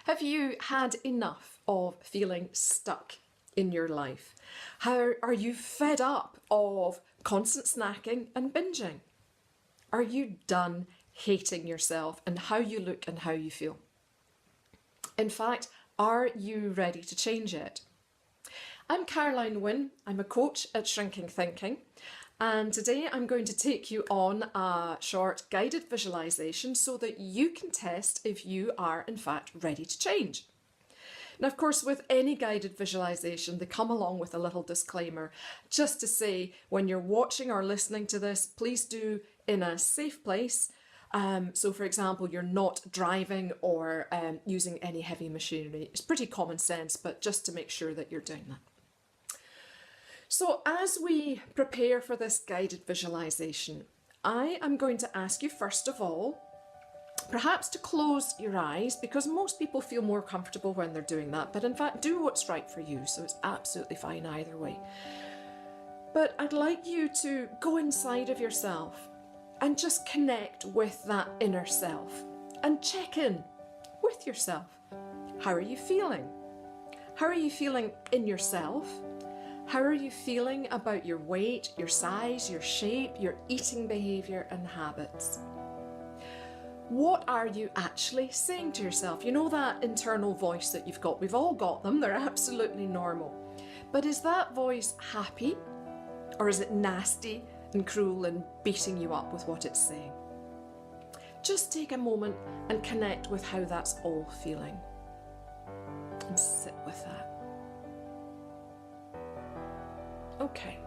Have you had enough of feeling stuck in your life? How are you fed up of constant snacking and binging? Are you done hating yourself and how you look and how you feel? In fact, are you ready to change it? I'm Caroline Wynne. I'm a coach at Shrinking Thinking, and today I'm going to take you on a short guided visualization so that you can test if you are in fact ready to change. Now, of course, with any guided visualization, they come along with a little disclaimer just to say when you're watching or listening to this, please do in a safe place. So for example, you're not driving or using any heavy machinery. It's pretty common sense, but just to make sure that you're doing that. So as we prepare for this guided visualization, I am going to ask you first of all, perhaps to close your eyes, because most people feel more comfortable when they're doing that, but in fact do what's right for you, so it's absolutely fine either way. But I'd like you to go inside of yourself and just connect with that inner self and check in with yourself. How are you feeling? How are you feeling in yourself? How are you feeling about your weight, your size, your shape, your eating behaviour and habits? What are you actually saying to yourself? You know that internal voice that you've got? We've all got them, they're absolutely normal. But is that voice happy? Or is it nasty and cruel and beating you up with what it's saying? Just take a moment and connect with how that's all feeling. And sit with that. Okay,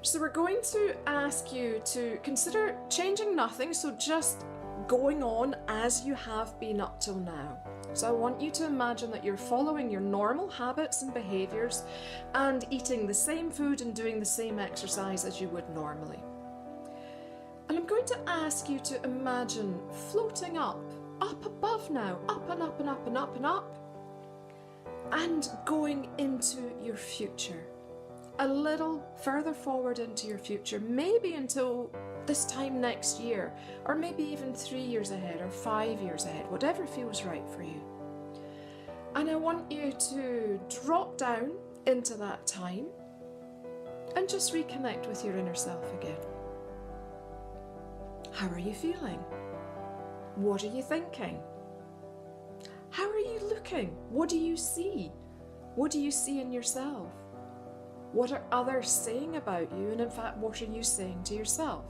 so we're going to ask you to consider changing nothing, so just going on as you have been up till now. So I want you to imagine that you're following your normal habits and behaviours and eating the same food and doing the same exercise as you would normally. And I'm going to ask you to imagine floating up above now, up and up and up and up and up, and going into your future. A little further forward into your future, maybe until this time next year, or maybe even 3 years ahead or 5 years ahead, whatever feels right for you. And I want you to drop down into that time and just reconnect with your inner self again. How are you feeling? What are you thinking? How are you looking? What do you see? What do you see in yourself? What are others saying about you? And in fact, what are you saying to yourself?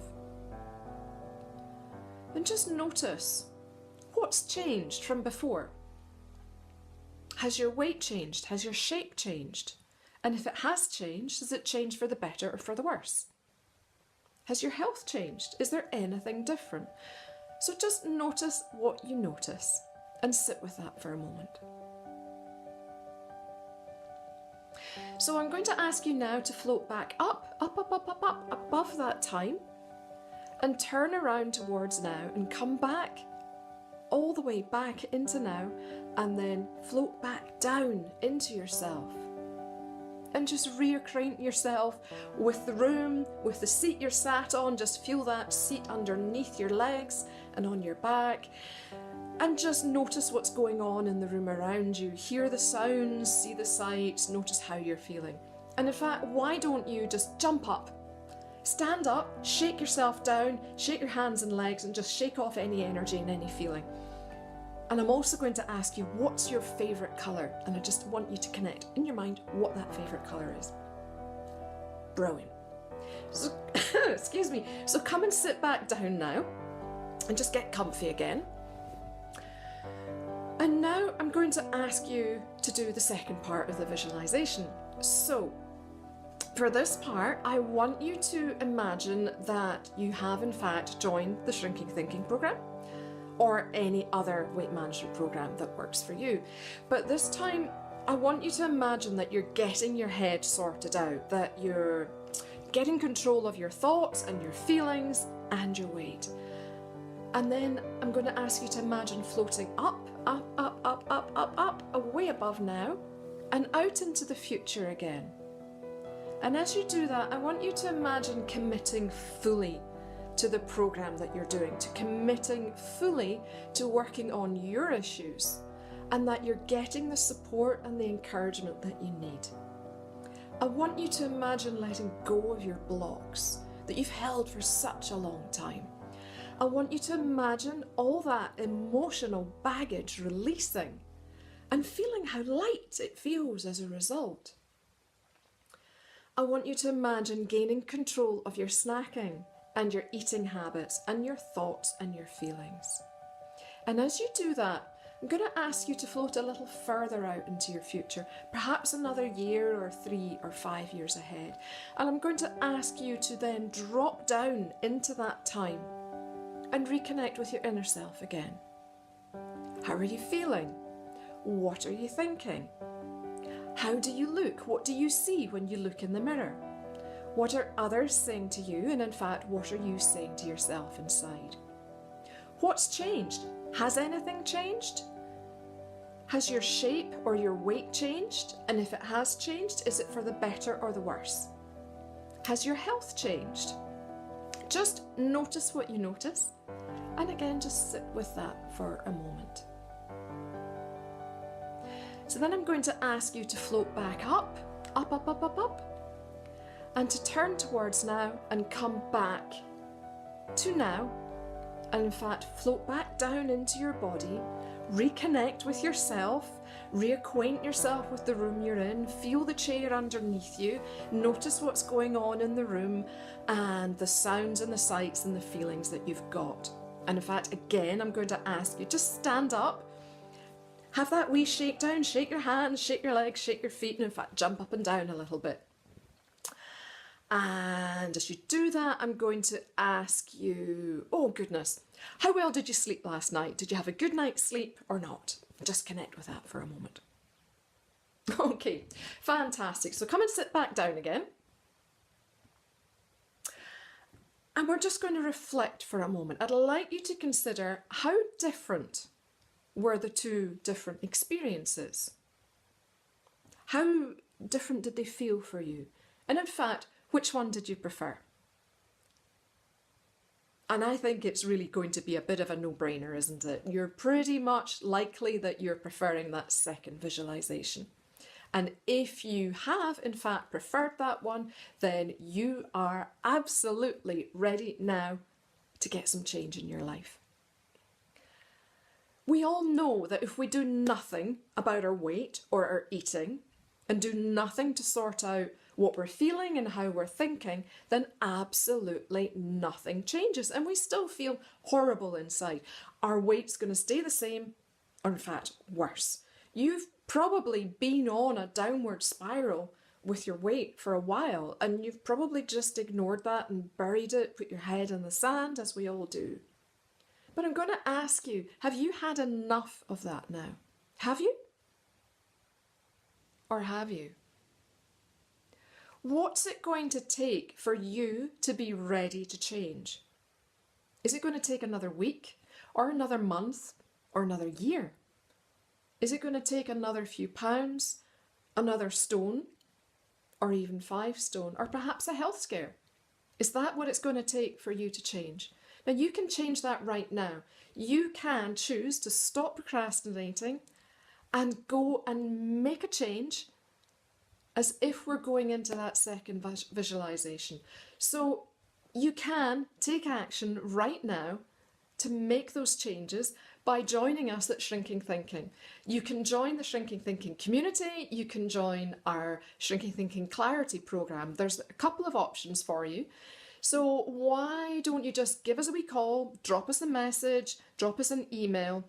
And just notice what's changed from before. Has your weight changed? Has your shape changed? And if it has changed, has it changed for the better or for the worse? Has your health changed? Is there anything different? So just notice what you notice and sit with that for a moment. So I'm going to ask you now to float back up above that time and turn around towards now and come back all the way back into now, and then float back down into yourself and just reacquaint yourself with the room, with the seat you're sat on. Just feel that seat underneath your legs and on your back. And just notice what's going on in the room around you. Hear the sounds, see the sights, notice how you're feeling. And in fact, why don't you just jump up, stand up, shake yourself down, shake your hands and legs, and just shake off any energy and any feeling. And I'm also going to ask you, what's your favourite colour? And I just want you to connect in your mind what that favourite colour is. Brilliant. So, excuse me. So come and sit back down now and just get comfy again. And now I'm going to ask you to do the second part of the visualization. So for this part, I want you to imagine that you have in fact joined the Shrinking Thinking program or any other weight management program that works for you. But this time, I want you to imagine that you're getting your head sorted out, that you're getting control of your thoughts and your feelings and your weight. And then I'm going to ask you to imagine floating up, away above now, and out into the future again. And as you do that, I want you to imagine committing fully to the program that you're doing, to committing fully to working on your issues and that you're getting the support and the encouragement that you need. I want you to imagine letting go of your blocks that you've held for such a long time. I want you to imagine all that emotional baggage releasing and feeling how light it feels as a result. I want you to imagine gaining control of your snacking and your eating habits and your thoughts and your feelings. And as you do that, I'm going to ask you to float a little further out into your future, perhaps another year or 3 or 5 years ahead. And I'm going to ask you to then drop down into that time and reconnect with your inner self again. How are you feeling? What are you thinking? How do you look? What do you see when you look in the mirror? What are others saying to you? And in fact, what are you saying to yourself inside? What's changed? Has anything changed? Has your shape or your weight changed? And if it has changed, is it for the better or the worse? Has your health changed? Just notice what you notice. And again, just sit with that for a moment. So then I'm going to ask you to float back up, up, up, up, up, up, and to turn towards now and come back to now. And in fact, float back down into your body, reconnect with yourself, reacquaint yourself with the room you're in, feel the chair underneath you, notice what's going on in the room and the sounds and the sights and the feelings that you've got. And in fact, again, I'm going to ask you, just stand up, have that wee shakedown, shake your hands, shake your legs, shake your feet, and in fact, jump up and down a little bit. And as you do that, I'm going to ask you, oh goodness, how well did you sleep last night? Did you have a good night's sleep or not? Just connect with that for a moment. Okay, fantastic. So come and sit back down again. And we're just going to reflect for a moment. I'd like you to consider how different were the two different experiences. How different did they feel for you? And in fact, which one did you prefer? And I think it's really going to be a bit of a no-brainer, isn't it? You're pretty much likely that you're preferring that second visualization. And if you have, in fact, preferred that one, then you are absolutely ready now to get some change in your life. We all know that if we do nothing about our weight or our eating and do nothing to sort out what we're feeling and how we're thinking, then absolutely nothing changes and we still feel horrible inside. Our weight's going to stay the same, or in fact worse. You've probably been on a downward spiral with your weight for a while and you've probably just ignored that and buried it, put your head in the sand, as we all do. But I'm going to ask you, have you had enough of that now? Have you? Or have you? What's it going to take for you to be ready to change? Is it going to take another week or another month or another year? Is it going to take another few pounds, another stone, or even 5 stone, or perhaps a health scare? Is that what it's going to take for you to change? Now you can change that right now. You can choose to stop procrastinating and go and make a change as if we're going into that second visualization. So you can take action right now to make those changes by joining us at Shrinking Thinking. You can join the Shrinking Thinking community, you can join our Shrinking Thinking Clarity program. There's a couple of options for you. So why don't you just give us a wee call, drop us a message, drop us an email,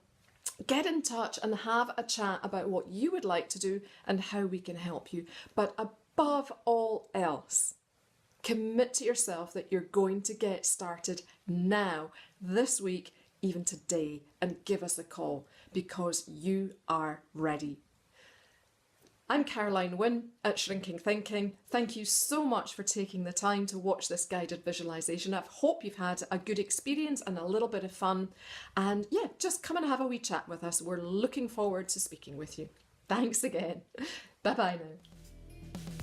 get in touch and have a chat about what you would like to do and how we can help you. But above all else, commit to yourself that you're going to get started now, this week, even today, and give us a call because you are ready. I'm Caroline Wynne at Shrinking Thinking. Thank you so much for taking the time to watch this guided visualization. I hope you've had a good experience and a little bit of fun. And yeah, just come and have a wee chat with us. We're looking forward to speaking with you. Thanks again. Bye-bye now.